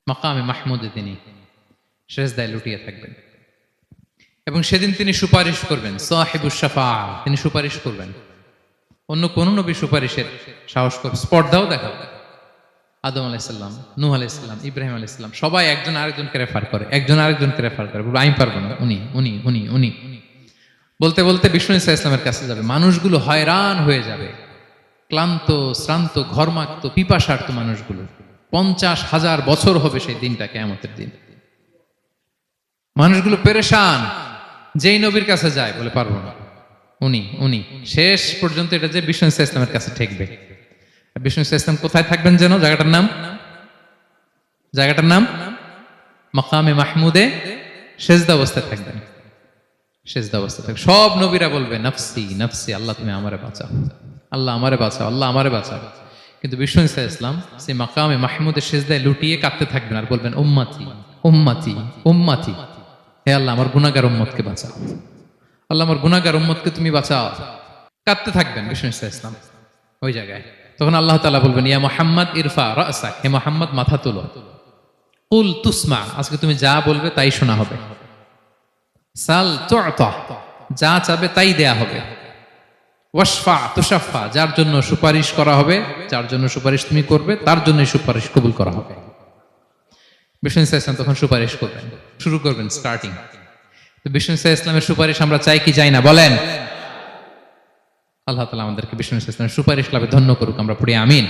মাকামে মাহমুদে তিনি সেজদায় লুটিয়ে থাকবেন এবং সেদিন তিনি সুপারিশ করবেন। সাহিবুশ শাফাআ, তিনি সুপারিশ করবেন। অন্য কোন নবী সুপারিশের সাহস করবে, স্পর্ধাও দেখাবে। আদম আলাইহিস সালাম, নূহ আলাইহিস সালাম, ইব্রাহিম আলাইহিস সালাম সবাই একজন আরেকজনকে রেফার করে, একজন আরেকজনকে রেফার করে, বলবে আমি পারবো না, উনি উনি উনি উনি বলতে বলতে বিষ্ণু ঈসা ইসলামের কাছে যাবে। মানুষগুলো হয়রান হয়ে যাবে, ক্লান্ত শ্রান্ত ঘর্মাক্ত পিপাসার্ত মানুষগুলো। 50,000 বছর হবে সেই দিনটা, কিয়ামতের দিন। মানুষগুলো পেরেশান, যেই নবীর কাছে যায় বলে পারবো না, উনি উনি শেষ পর্যন্ত এটা যে বিষ্ণু ঈসা ইসলামের কাছে ঠেকবে। বিষ্ণু ঈসা ইসলাম কোথায় থাকবেন যেন, জায়গাটার নাম মাকামে মাহমুদে সেজদা অবস্থায় থাকবেন। সেজদা অবস্থায় থাকবেন। সব নবীরা বলবে নাফসি নাফসি, আল্লাহ তুমি আমারে বাঁচাও, আল্লাহ আমারে বাঁচাও, আল্লাহ আমারে বাঁচাও। কিন্তু বিষ্ণু ঈসা ইসলাম সেই মাকামে মাহমুদের সেজদায় লুটিয়ে কাঁদতে থাকবেন আর বলবেন উম্মতি উম্মতি উম্মতি, হে আল্লাহ আমার গুনাহগার উম্মতকে বাঁচাও, আল্লাহ আমার গুনাহগার উম্মতকে তুমি বাঁচাও। কাঁদতে থাকবেন বিষ্ণু ঈসা ইসলাম ওই জায়গায়। তখন আল্লাহ তাআলা বলবেন ইয়া মুহাম্মদ ইরফা রাসাক, হে মুহাম্মদ মাথা তোলো। কুল তুসমা, আজকে তুমি যা বলবে তাই শোনা হবে। সাল তু'তা, যা চাবে তাই দেয়া হবে। ওয়াশফা তুশাফা, যার জন্য সুপারিশ করা হবে, যার জন্য সুপারিশ তুমি করবে তার জন্য সুপারিশ কবুল করা হবে। বিষ্ণু ঈসা ইসলাম তখন সুপারিশ করবেন, শুরু করবেন স্টার্টিং। তো বিষ্ণু ঈসা ইসলামের সুপারিশ আমরা চাই কি চাই না বলেন? আল্লাহ তাআলা আমাদেরকে বিষ্ণু ঈসা ইসলামের সুপারিশ লাভে ধন্য করুক, আমরা পড়ি আমিন।